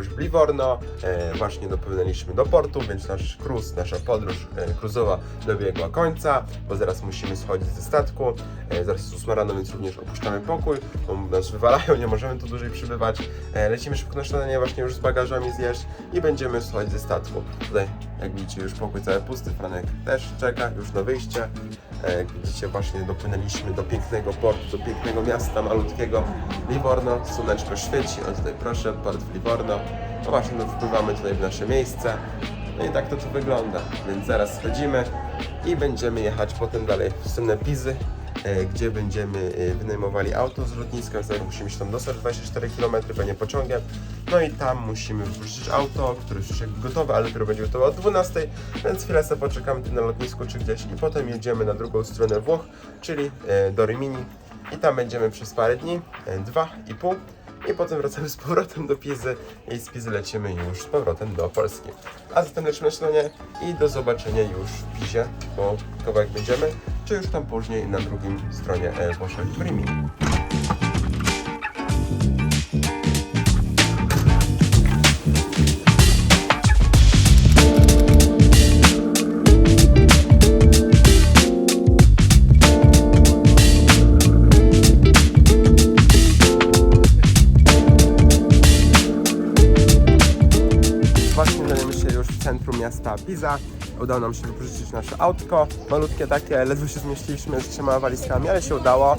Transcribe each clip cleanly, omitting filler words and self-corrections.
już w Livorno, właśnie dopłynęliśmy do portu, więc nasz cruise, nasza podróż cruise'owa dobiegła końca, bo zaraz musimy schodzić ze statku, zaraz jest 8 rano, więc również opuszczamy pokój, bo nas wywalają, nie możemy tu dłużej przybywać, lecimy szybko na śniadanie właśnie już z bagażami zjeść i będziemy schodzić ze statku. Tutaj, jak widzicie, już pokój cały pusty, Franek też czeka już na wyjście. Jak widzicie, właśnie dopłynęliśmy do pięknego portu, do pięknego miasta malutkiego Livorno. Słoneczko świeci, o tutaj proszę, port w Livorno. No właśnie, wpływamy tutaj w nasze miejsce. No i tak to tu wygląda, więc zaraz schodzimy i będziemy jechać potem dalej w stronę Pizy, gdzie będziemy wynajmowali auto z lotniska, więc musimy się tam dostać 24 km, pewnie pociągiem. No i tam musimy wrzucić auto, które już jest gotowe, ale dopiero będzie gotowe o 12, więc chwilę sobie poczekamy tu na lotnisku czy gdzieś i potem jedziemy na drugą stronę Włoch, czyli do Rimini i tam będziemy przez parę dni, 2,5 i potem wracamy z powrotem do Pizy i z Pizy lecimy już z powrotem do Polski. A zatem lecimy na śniadanie i do zobaczenia już w Pizie, bo kawałek będziemy, czy już tam później na drugim stronie Włoszech w Rimini. Centrum miasta Pisa. Udało nam się wypożyczyć nasze autko, malutkie takie, ledwo się zmieściliśmy z 3 walizkami, ale się udało.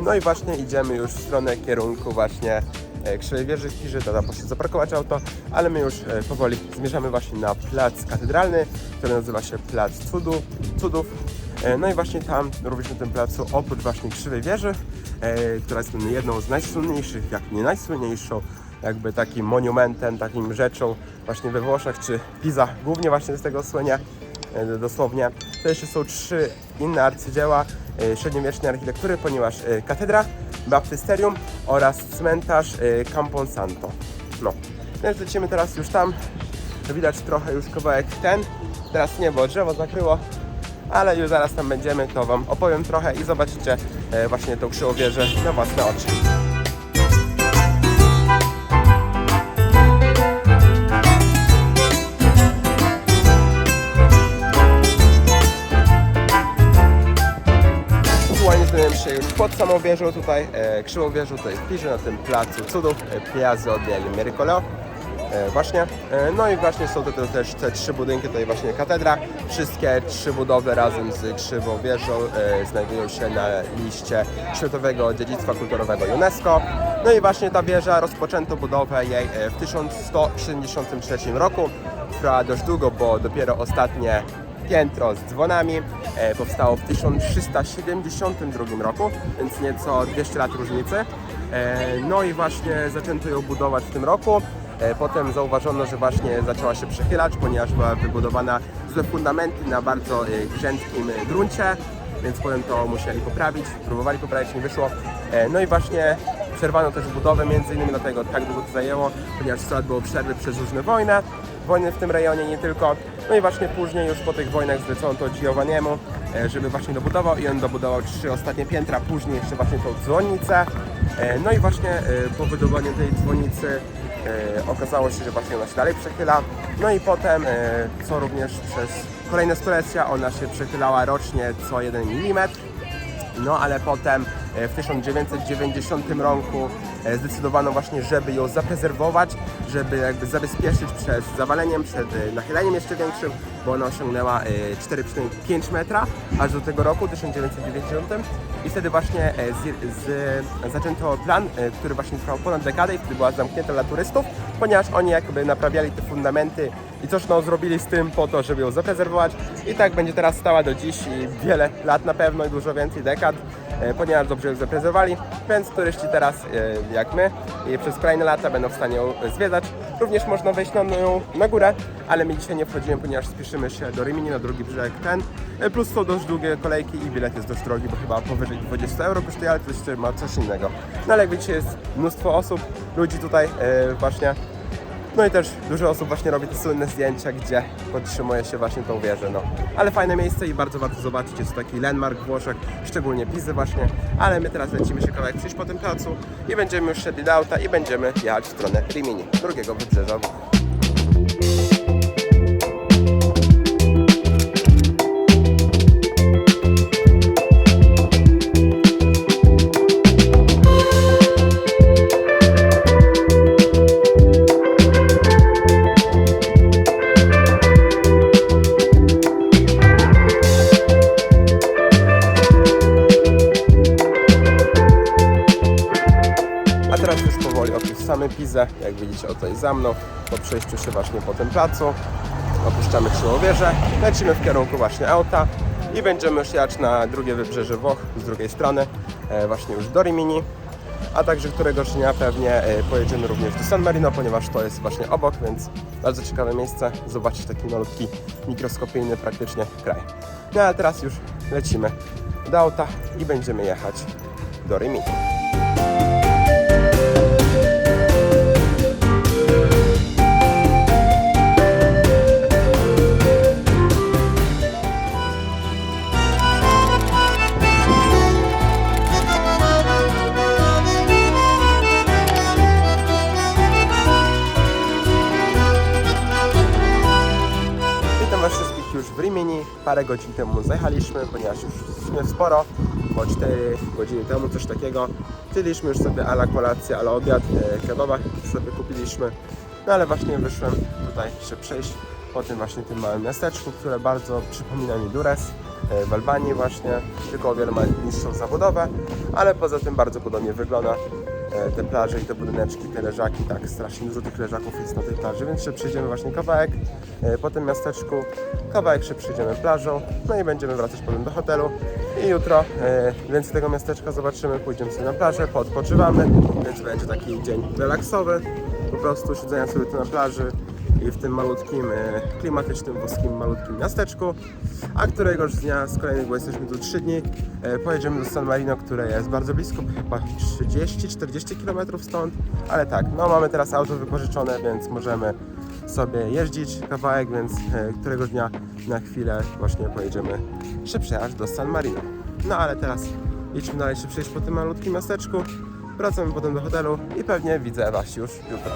No i właśnie idziemy już w stronę kierunku właśnie Krzywej Wieży w Pizie, to poszło zaparkować auto, ale my już powoli zmierzamy właśnie na plac katedralny, który nazywa się Plac Cudów. No i właśnie tam, również na tym placu, oprócz właśnie Krzywej Wieży, która jest jedną z najsłynniejszych, jak nie najsłynniejszą, jakby takim monumentem, takim rzeczą właśnie we Włoszech, czy Pisa głównie właśnie z tego słynie, dosłownie. To jeszcze są 3 inne arcydzieła średniowiecznej architektury, ponieważ katedra, baptysterium oraz cmentarz Camposanto. No, więc lecimy teraz już tam, widać trochę już kawałek teraz nie, bo drzewo zakryło, ale już zaraz tam będziemy, to Wam opowiem trochę i zobaczycie właśnie tą Krzywą Wieżę na własne oczy. Znajdujemy się już pod samą wieżą tutaj, Krzywą Wieżą, tutaj w Pizie, na tym placu cudów, Piazza del Miracolo. Właśnie. No i właśnie są to też te 3 budynki, tutaj właśnie katedra. Wszystkie 3 budowle razem z Krzywą Wieżą znajdują się na liście Światowego Dziedzictwa Kulturowego UNESCO. No i właśnie ta wieża, rozpoczęto budowę jej w 1173 roku. Trwała dość długo, bo dopiero ostatnie piętro z dzwonami powstało w 1372 roku, więc nieco 200 lat różnicy. No i właśnie zaczęto ją budować w tym roku. Potem zauważono, że właśnie zaczęła się przechylać, ponieważ była wybudowana złe fundamenty na bardzo grzętkim gruncie, więc potem to musieli poprawić, próbowali poprawić, nie wyszło. No i właśnie przerwano też budowę, między innymi dlatego tak długo to zajęło, ponieważ 100 lat było przerwy przez różne wojny w tym rejonie, nie tylko. No i właśnie później już po tych wojnach zlecono to Giovanniemu, żeby właśnie dobudował i on dobudował 3 ostatnie piętra, później jeszcze właśnie tą dzwonnicę. No i właśnie po wybudowaniu tej dzwonnicy okazało się, że właśnie ona się dalej przechyla. No i potem, co również przez kolejne stulecia, ona się przechylała rocznie co 1 mm. No ale potem w 1990 roku zdecydowano właśnie, żeby ją zaprezerwować, żeby jakby zabezpieczyć przed zawaleniem, przed nachyleniem jeszcze większym, bo ona osiągnęła 4,5 metra aż do tego roku 1990 i wtedy właśnie zaczęto plan, który właśnie trwał ponad dekadę i wtedy była zamknięta dla turystów, ponieważ oni jakby naprawiali te fundamenty i coś zrobili z tym po to, żeby ją zaprezerwować i tak będzie teraz stała do dziś i wiele lat na pewno i dużo więcej dekad, ponieważ dobrze ją zaprezerwowali, więc turyści teraz jak my i przez kolejne lata będą w stanie ją zwiedzać. Również można wejść na górę, ale my dzisiaj nie wchodzimy, ponieważ spieszymy się do Rimini, na drugi brzeg plus są dość długie kolejki i bilet jest dość drogi, bo chyba powyżej 20 euro kosztuje, ale to ma coś innego. No ale jak widzicie, jest mnóstwo osób, ludzi tutaj właśnie No i też dużo osób właśnie robi te słynne zdjęcia, gdzie podtrzymuje się właśnie tą wieżę, no. Ale fajne miejsce i bardzo warto zobaczyć, jest to taki landmark Włoszech, szczególnie Pizy właśnie. Ale my teraz lecimy się kawałek przyjść po tym placu i będziemy już szedli do auta i będziemy jechać w stronę Rimini, drugiego wybrzeża. Same Pizę, jak widzicie oto za mną, po przejściu się właśnie po tym placu, opuszczamy Krzyżową wieżę, lecimy w kierunku właśnie auta i będziemy już jechać na drugie wybrzeże Włoch z drugiej strony, właśnie już do Rimini, a także któregoś dnia pewnie pojedziemy również do San Marino, ponieważ to jest właśnie obok, więc bardzo ciekawe miejsce, zobaczyć taki malutki, mikroskopijny praktycznie kraj. No a teraz już lecimy do auta i będziemy jechać do Rimini. W Rimini parę godzin temu zajechaliśmy, ponieważ już w sumie sporo, bo 4 godziny temu coś takiego. Zjedliśmy już sobie ala kolację, ala obiad, kebaba sobie kupiliśmy. No ale właśnie wyszłem tutaj się przejść po tym właśnie tym małym miasteczku, które bardzo przypomina mi Durres w Albanii właśnie, tylko o wiele ma niższą zabudowę, ale poza tym bardzo podobnie wygląda. Te plaże i te budyneczki, te leżaki, tak strasznie dużo tych leżaków jest na tej plaży, więc się przejdziemy właśnie kawałek po tym miasteczku, kawałek się przejdziemy plażą, no i będziemy wracać potem do hotelu i jutro więcej tego miasteczka zobaczymy, pójdziemy sobie na plażę, poodpoczywamy, więc będzie taki dzień relaksowy, po prostu siedzenia sobie tu na plaży i w tym malutkim, klimatycznym, włoskim malutkim miasteczku, a któregoś dnia z kolejnych, bo jesteśmy tu 3 dni, pojedziemy do San Marino, które jest bardzo blisko, chyba 30-40 km stąd, ale tak, no mamy teraz auto wypożyczone, więc możemy sobie jeździć kawałek, więc któregoś dnia na chwilę właśnie pojedziemy się przejechać do San Marino. No ale teraz idźmy dalej się przejść po tym malutkim miasteczku, wracamy potem do hotelu i pewnie widzę Was już jutro.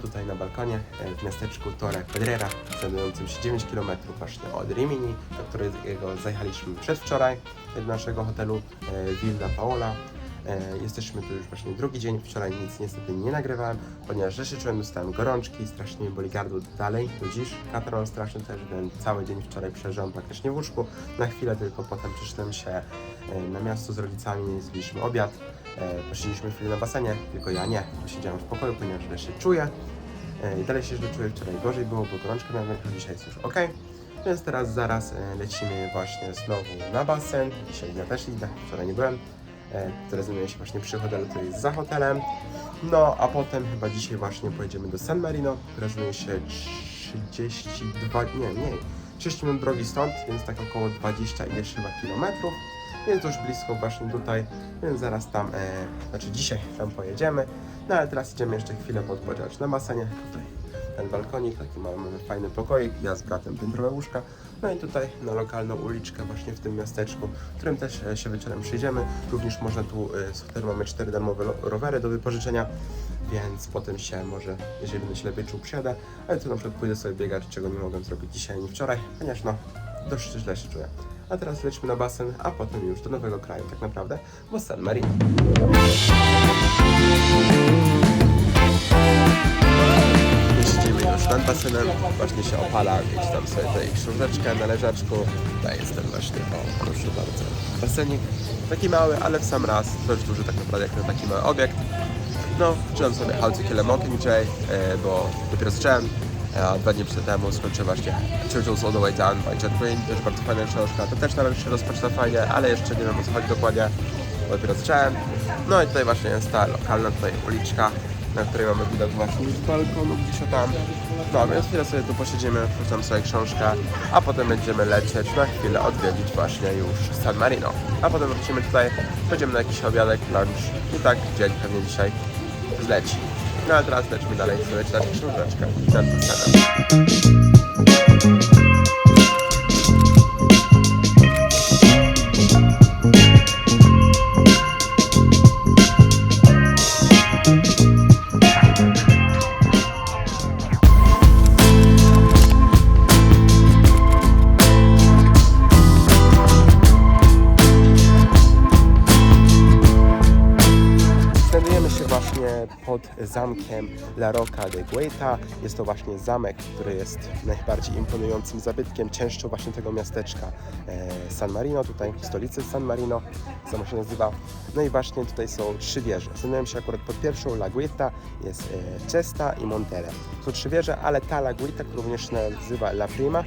Tutaj na balkonie w miasteczku Torre Pedrera, znajdującym się 9 km właśnie od Rimini, do którego zajechaliśmy przedwczoraj do naszego hotelu Villa Paola. Jesteśmy tu już właśnie drugi dzień, wczoraj nic niestety nie nagrywałem, ponieważ że się czułem, dostałem gorączki, strasznie mi boli gardło dalej, do dziś. Katarol straszny też, więc cały dzień wczoraj przeżyłem praktycznie w łóżku. Na chwilę tylko potem przyszedłem się na miasto z rodzicami, zjedliśmy obiad. Posiedzieliśmy chwilę na basenie, tylko ja nie, posiedziałem w pokoju, ponieważ źle się czuję. I dalej się źle czuję, wczoraj gorzej było, bo gorączka miałem, dzisiaj jest już ok. Więc teraz zaraz lecimy właśnie znowu na basen. Dzisiaj ja też idę, wczoraj nie byłem. Które znajduje się właśnie przy hotelu, to jest za hotelem. No a potem chyba dzisiaj właśnie pojedziemy do San Marino, które znajduje się 30 minut drogi stąd, więc tak około 20 ileś chyba kilometrów. Więc już blisko właśnie tutaj, więc zaraz tam, znaczy dzisiaj tam pojedziemy. No ale teraz idziemy jeszcze chwilę podpocząć na basenie. Tutaj ten balkonik, taki mamy fajny pokoik, ja z bratem piętrowe łóżka. No i tutaj na lokalną uliczkę właśnie w tym miasteczku, w którym też się wieczorem przyjdziemy. Również można tu, z hotelu mamy 4 darmowe rowery do wypożyczenia, więc potem się może, jeżeli będę się lepiej czuł, przyjadę. Ale tu na przykład pójdę sobie biegać, czego nie mogłem zrobić dzisiaj ani wczoraj, ponieważ no, dość źle się czuję. A teraz lecimy na basen, a potem już do nowego kraju tak naprawdę, bo San Marino. Siedzimy już nad basenem, właśnie się opala, gdzieś tam sobie tutaj książeczkę na leżaczku. Tutaj jestem właśnie, o proszę bardzo, basenik. taki mały, ale w sam raz dość duży tak naprawdę jak na taki mały obiekt. No, czytam sobie How to Kill a Mockingjay, bo dopiero zacząłem. 2 dni przed temu skończyłem właśnie Turtles All the Way Down by Jet Green, też bardzo fajna książka, to też nawet się rozpoczyna fajnie, ale jeszcze nie wiem o co chodzi dokładnie, bo dopiero zacząłem. No i tutaj właśnie jest ta lokalna tutaj uliczka, na której mamy widok właśnie z balkonu gdzieś tam. No więc chwilę sobie tu posiedzimy, przeczytam sobie książkę, a potem będziemy lecieć na chwilę odwiedzić właśnie już San Marino. A potem wrócimy tutaj, będziemy na jakiś obiadek, lunch i tak dzień pewnie dzisiaj zleci. No ale teraz lecimy dalej sobie czytać książeczkę. Znajdujemy się właśnie pod zamkiem La Rocca de Guaita. Jest to właśnie zamek, który jest najbardziej imponującym zabytkiem, częścią właśnie tego miasteczka San Marino, tutaj stolicy San Marino, samo się nazywa. No i właśnie tutaj są 3 wieże. Znajdujemy się akurat pod pierwszą La Guaita, jest Cesta i Montere. Są 3 wieże, ale ta La Guaita, która również się nazywa La Prima,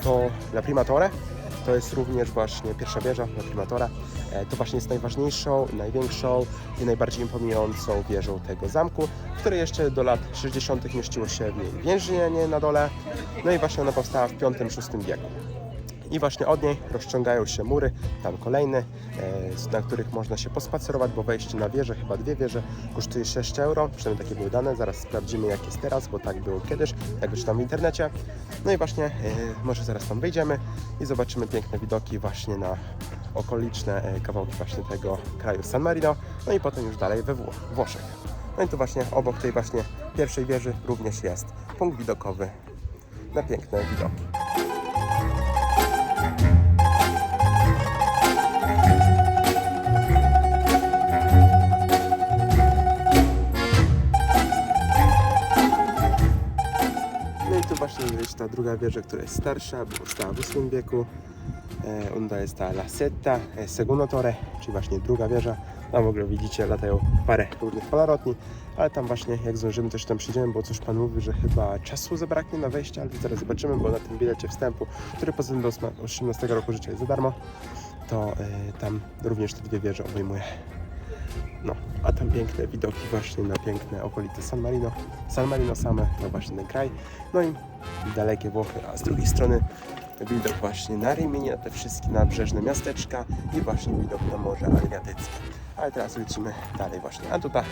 to La Prima Torre. To jest również właśnie pierwsza wieża, La Prima Torre. To właśnie jest najważniejszą, największą i najbardziej imponującą wieżą tego zamku, w której jeszcze do lat 60. mieściło się w niej więzienie na dole. No i właśnie ona powstała w V-VI wieku. I właśnie od niej rozciągają się mury, tam kolejne, na których można się pospacerować, bo wejście na wieżę, chyba 2 wieże, kosztuje 6 euro, przynajmniej takie były dane, zaraz sprawdzimy jak jest teraz, bo tak było kiedyś, jak czytam w internecie. No i właśnie może zaraz tam wejdziemy i zobaczymy piękne widoki właśnie na okoliczne kawałki właśnie tego kraju San Marino, no i potem już dalej we Włoszech. No i tu właśnie obok tej właśnie pierwszej wieży również jest punkt widokowy na piękne widoki. Właśnie jest ta druga wieża, która jest starsza, bo powstała w VIII wieku. Ona jest ta La Setta Segundo Torre, czyli właśnie druga wieża. Tam w ogóle widzicie, latają parę różnych palorotni, ale tam właśnie jak zdążymy też tam przyjdziemy, bo coś pan mówi, że chyba czasu zabraknie na wejście, ale zaraz zobaczymy, bo na tym bilecie wstępu, który poza tym do 18 roku życia jest za darmo, to tam również te 2 wieże obejmuje. No, a tam piękne widoki właśnie na piękne okolice San Marino. San Marino same to właśnie ten kraj. No i dalekie Włochy, a z drugiej strony widok właśnie na Rimini, na te wszystkie nabrzeżne miasteczka i właśnie widok na Morze Adriatyckie. Ale teraz lecimy dalej właśnie. A tutaj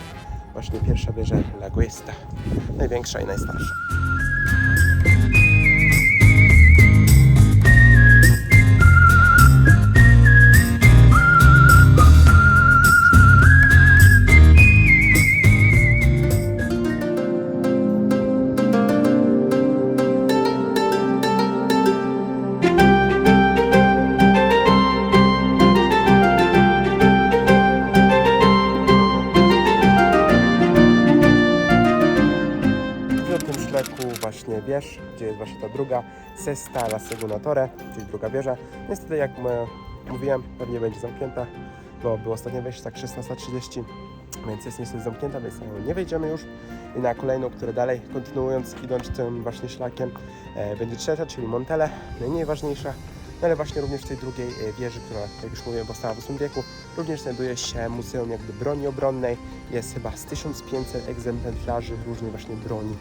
właśnie pierwsza wieża La Guesta, największa i najstarsza. Właśnie wież, gdzie jest właśnie ta druga Cesta La Segunda Torre, czyli druga wieża. Niestety, jak mówiłem, pewnie będzie zamknięta, bo było ostatnie wejście tak 16:30, więc jest niestety zamknięta, więc nie wejdziemy już. I na kolejną, które dalej, kontynuując, idąc tym właśnie szlakiem, będzie trzecia, czyli Montele, najmniej ważniejsza. No ale właśnie również w tej drugiej wieży, która, jak już mówiłem, powstała w VIII wieku, również znajduje się muzeum jakby broni obronnej. Jest chyba z 1500 egzemplarzy różnej właśnie broni,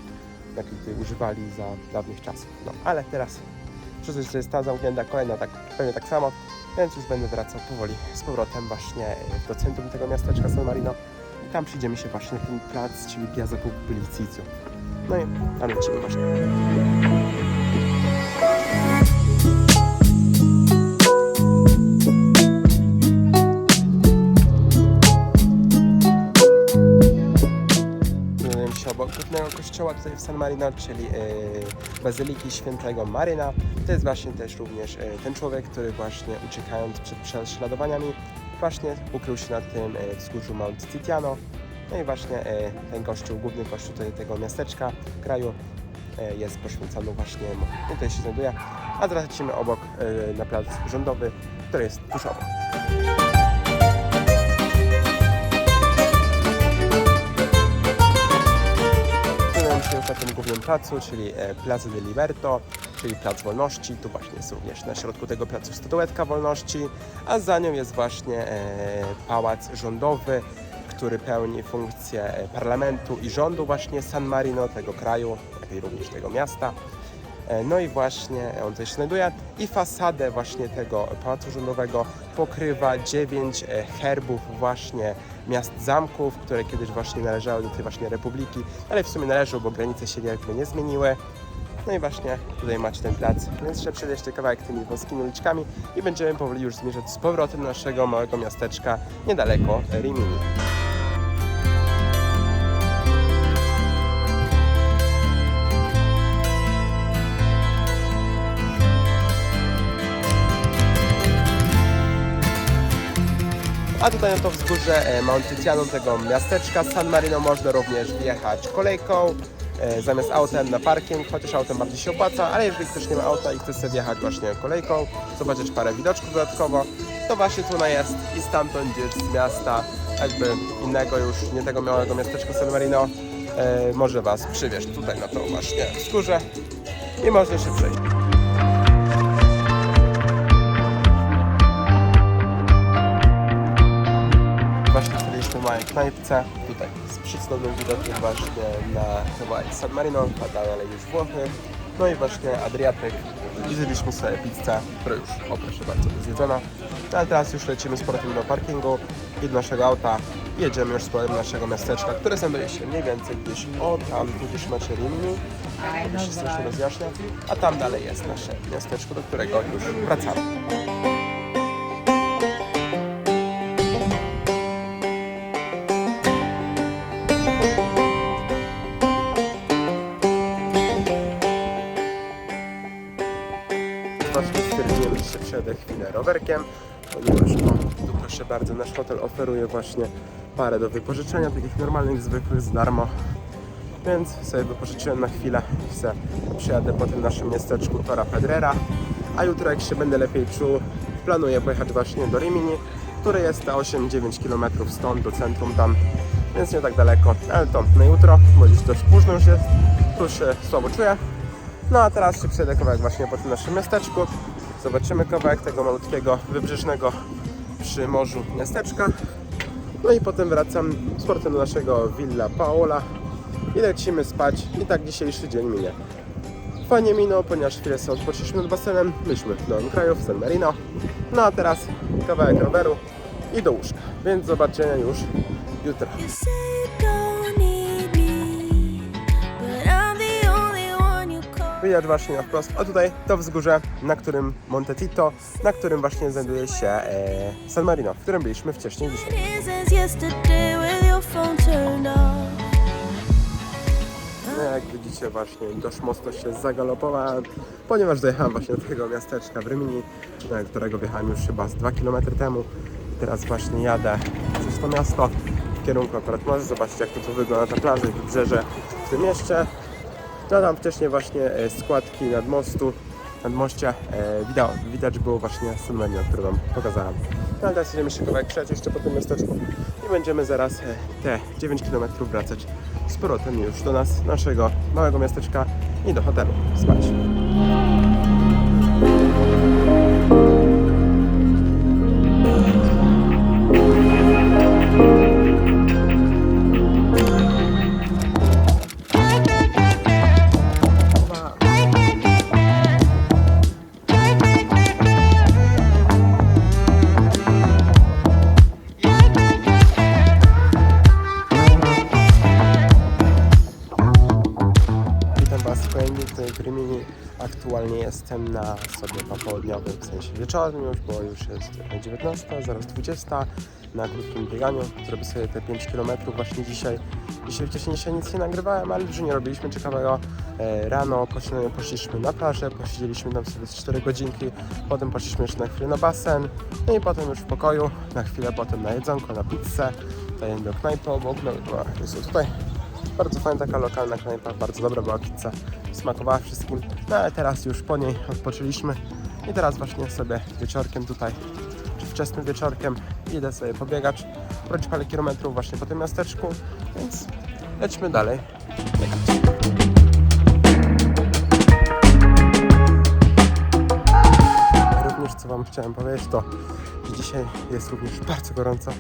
jakie tutaj używali za dawnych czasów. No, ale teraz przez to, że jest ta zamknięta, kolejna tak, pewnie tak samo, więc już będę wracał powoli z powrotem właśnie do centrum tego miasteczka San Marino i tam przyjdziemy się właśnie na ten plac, czyli Piazza Pubblicizio. No i tam lecimy właśnie. Obok głównego kościoła tutaj w San Marino, czyli Bazyliki Świętego Maryna. To jest właśnie też również ten człowiek, który właśnie uciekając przed prześladowaniami właśnie ukrył się na tym wzgórzu Mount Titiano. No i właśnie ten kościół, główny kościół tego miasteczka, kraju jest poświęcony właśnie, tutaj się znajduje. A teraz lecimy obok na plac rządowy, który jest tuż obok. placu, czyli Plaza de Liberto, czyli Plac Wolności. Tu właśnie jest również na środku tego placu statuetka wolności, a za nią jest właśnie pałac rządowy, który pełni funkcję parlamentu i rządu właśnie San Marino, tego kraju, jak i również tego miasta. No i właśnie on tutaj się znajduje i fasadę właśnie tego pałacu rządowego pokrywa 9 herbów właśnie miast zamków, które kiedyś właśnie należały do tej właśnie republiki, ale w sumie należą, bo granice się jakby nie zmieniły. No i właśnie tutaj macie ten plac, więc jeszcze przejdę jeszcze kawałek tymi wąskimi uliczkami i będziemy powoli już zmierzać z powrotem do naszego małego miasteczka niedaleko Rimini. A tutaj na to wzgórze Montetiano, tego miasteczka San Marino, można również wjechać kolejką zamiast autem na parking, chociaż autem bardziej się opłaca, ale jeżeli ktoś nie ma auta i chce sobie wjechać właśnie kolejką, zobaczyć parę widoczków dodatkowo, to właśnie tu ona jest i stamtąd gdzieś z miasta, jakby innego już, nie tego małego miasteczka San Marino, może Was przywieźć tutaj na to właśnie wzgórze i można się przejść. Właśnie staliśmy w małej knajpce, tutaj z przecudownym widokiem właśnie na kawałek San Marino, a dalej już Włochy, no i właśnie Adriatyk. I zjedliśmy sobie pizzę, która już, o proszę bardzo, jest zjedzona. No, ale teraz już lecimy z powrotem do parkingu i do naszego auta i jedziemy już z powrotem do naszego miasteczka, które znajduje się mniej więcej gdzieś o tam, tu gdzieś macie Rimini, to się strasznie rozjaśnia, a tam dalej jest nasze miasteczko, do którego już wracamy. Stwierdziłem, że się przejadę chwilę rowerkiem, ponieważ tu proszę bardzo, nasz hotel oferuje właśnie parę do wypożyczenia, takich normalnych, zwykłych, za darmo. Więc sobie wypożyczyłem na chwilę i se przyjadę po tym naszym miasteczku Torre Pedrera. A jutro, jak się będę lepiej czuł, planuję pojechać właśnie do Rimini, które jest na 8-9 km stąd, do centrum tam, więc nie tak daleko, ale to na jutro, bo dziś dość późno już jest, tu się słabo czuję. No a teraz się przejdę kawałek właśnie po tym naszym miasteczku. Zobaczymy kawałek tego malutkiego, wybrzeżnego przy morzu miasteczka. No i potem wracam z powrotem do naszego Villa Paola i lecimy spać i tak dzisiejszy dzień minie. Fajnie minął, ponieważ chwilę sobie odpoczęliśmy nad basenem, byliśmy w nowym kraju, w San Marino. No a teraz kawałek roweru i do łóżka, więc zobaczenia już jutro. Widać właśnie na wprost, a tutaj to wzgórze, na którym Montecito, na którym właśnie znajduje się San Marino, w którym byliśmy wcześniej dzisiaj. No jak widzicie właśnie dość mocno się zagalopowałem, ponieważ dojechałem właśnie do tego miasteczka w Rimini, do którego wjechałem już chyba z 2 km temu. I teraz właśnie jadę przez to miasto w kierunku akurat morza. Zobaczcie, jak to tu wygląda, ta plaża i wybrzeże w tym mieście. No tam wcześniej właśnie składki nadmościa widać było właśnie San Marino, które Wam pokazałem. No ale teraz jedziemy się kawałek przejść jeszcze po tym miasteczku i będziemy zaraz te 9 km wracać z powrotem już do nas, naszego małego miasteczka i do hotelu spać. W Rimini aktualnie jestem na sobie popołudniowym, w sensie wieczornym już, bo już jest 19, zaraz 20, na krótkim bieganiu. Zrobię sobie te 5 km właśnie dzisiaj. Wcześniej nic nie nagrywałem, ale dużo nie robiliśmy ciekawego. Rano poszliśmy na plażę, posiedzieliśmy tam sobie z 4 godzinki, potem poszliśmy jeszcze na chwilę na basen, no i potem już w pokoju, na chwilę potem na jedzonko, na pizzę, tutaj do knajpy obok, no jest tutaj. Bardzo fajna taka lokalna knajpa, bardzo dobra była pizza, smakowała wszystkim. No ale teraz już po niej odpoczęliśmy i teraz właśnie sobie wieczorkiem tutaj, czy wczesnym wieczorkiem idę sobie pobiegać, prowadzić parę kilometrów właśnie po tym miasteczku, więc lećmy dalej. Wam chciałem powiedzieć, to że dzisiaj jest również bardzo gorąco,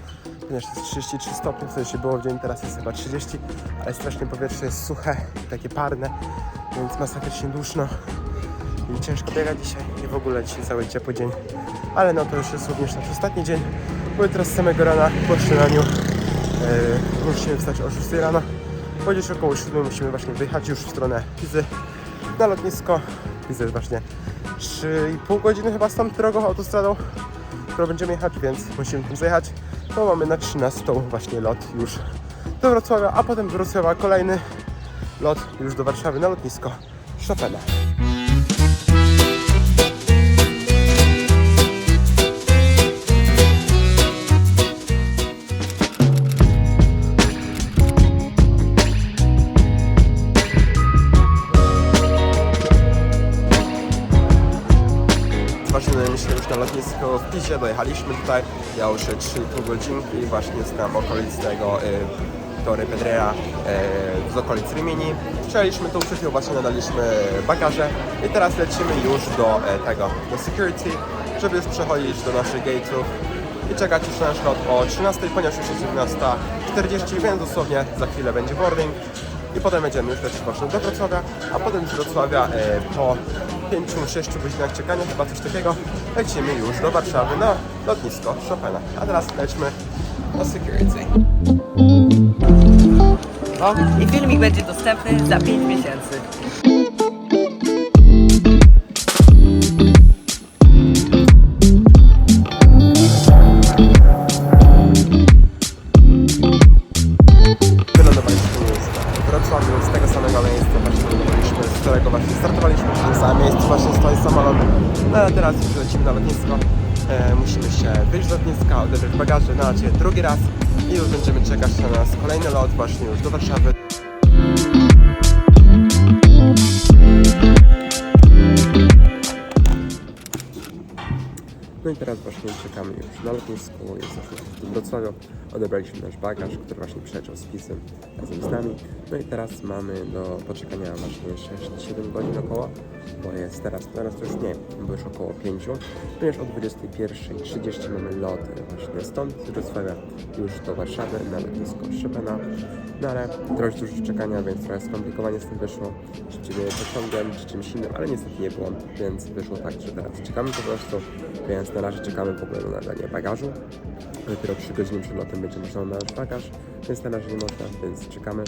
ponieważ jest 33 stopnie, w sensie było w dzień, teraz jest chyba 30, ale strasznie powietrze jest suche i takie parne, więc masakrycznie duszno i ciężko biegać dzisiaj i w ogóle dzisiaj cały ciepły dzień. Ale no to już jest również nasz ostatni dzień, bo jutro z samego rana po śniadaniu musimy wstać o 6 rano. Po gdzieś około 7 musimy właśnie wyjechać już w stronę Pizy na lotnisko. Piza jest właśnie 3,5 godziny chyba stąd drogą autostradą, którą będziemy jechać, więc musimy tam zajechać, bo mamy na 13 właśnie lot już do Wrocławia, a potem z Wrocławia kolejny lot już do Warszawy na lotnisko Chopina. Myślę już na lotnisko w Pizie, dojechaliśmy tutaj, ja już 3,5 godzinki i właśnie jestem okolic tego Torre Pedrera, z okolic Rimini. Przyjechaliśmy tu, przed chwilą właśnie nadaliśmy bagaże i teraz lecimy już do security, żeby już przechodzić do naszych gate'ów i czekać już na nasz lot o 13, ponieważ już jest 11:40, więc dosłownie za chwilę będzie boarding. I potem będziemy już lecieć właśnie do Wrocławia, a potem z Wrocławia po 5-6 godzinach czekania, chyba coś takiego, lecimy już do Warszawy na lotnisko Chopina. A teraz lećmy do security. I filmik będzie dostępny za 5 miesięcy. Z tego samego miejsca właśnie z którego właśnie startowaliśmy, w tym samym miejscu właśnie stoi samolot. No a teraz już lecimy na lotnisko. Musimy się wyjść z lotniska, odebrać bagaże na razie drugi raz i już będziemy czekać na nas kolejny lot właśnie już do Warszawy. No i teraz właśnie czekamy już na lotnisku, jesteśmy w Wrocławiu, odebraliśmy nasz bagaż, który właśnie przyleciał z Pizy razem z nami. No i teraz mamy do poczekania właśnie 6-7 godzin około, bo jest teraz to już nie, bo już około 5, ponieważ o 21:30 mamy lot właśnie stąd, z Wrocławia już do Warszawy na lotnisko Chopina. No ale trochę dużo czekania, więc trochę skomplikowanie z tym wyszło, czy pociągiem, czy czymś innym, ale niestety nie było, więc wyszło tak, że teraz czekamy po prostu, więc na razie czekamy po prostu na nadanie bagażu. Dopiero 3 godziny przed lotem będzie można nadać bagaż, więc na razie nie można, więc czekamy.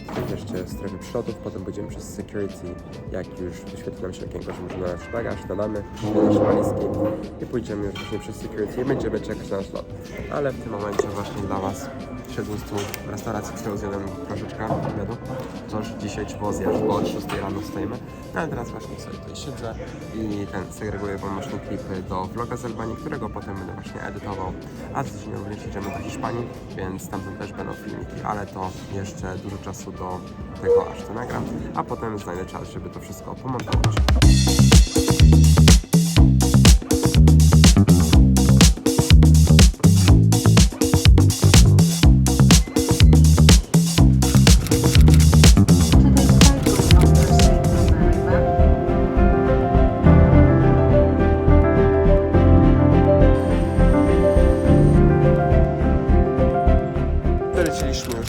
Tutaj jeszcze strefy przylotów, potem będziemy przez security, jak już wyświetli nam się okienko, że możemy nadać bagaż, nadamy nasze walizki i pójdziemy już właśnie przez security i będziemy czekać na nasz lot. Ale w tym momencie właśnie dla Was siedząc tu w restauracji, którą zjadłem troszeczkę obiadu, coś dzisiaj trzeba zjeść, bo od 6 rano stoimy. No ale teraz właśnie sobie tutaj siedzę i segreguję Wam właśnie klipy do vloga z Albanii, którego potem będę właśnie edytował. A z tydzień również jedziemy do Hiszpanii, więc tamtąd też będą filmiki, ale to jeszcze dużo czasu do tego, aż to nagram, a potem znajdę czas, żeby to wszystko pomontować.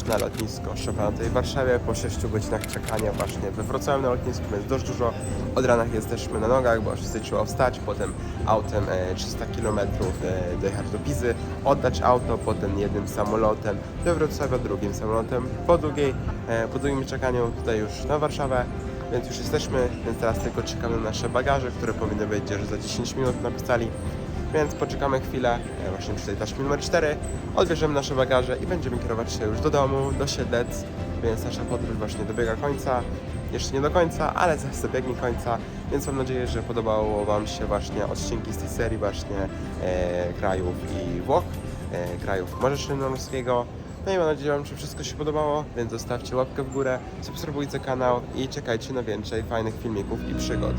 Na lotnisko Chopina tutaj w Warszawie po 6 godzinach czekania właśnie we Wrocławiu na lotnisku, więc dość dużo od rana jesteśmy na nogach, bo już trzeba wstać, potem autem 300 km dojechać do Pizy, oddać auto, potem jednym samolotem do Wrocławia, drugim samolotem po długim czekaniu tutaj już na Warszawę, więc już jesteśmy, więc teraz tylko czekamy na nasze bagaże, które powinny być już za 10 minut napisali. Więc poczekamy chwilę, właśnie przy tej taśmie numer 4, odbierzemy nasze bagaże i będziemy kierować się już do domu, do Siedlec, więc nasza podróż właśnie dobiega końca. Jeszcze nie do końca, ale zaraz dobiegnie końca, więc mam nadzieję, że podobało Wam się właśnie odcinki z tej serii właśnie krajów i Włoch, krajów Morza Śródziemnomorskiego. No i mam nadzieję, że wszystko się podobało, więc zostawcie łapkę w górę, subskrybujcie kanał i czekajcie na więcej fajnych filmików i przygód.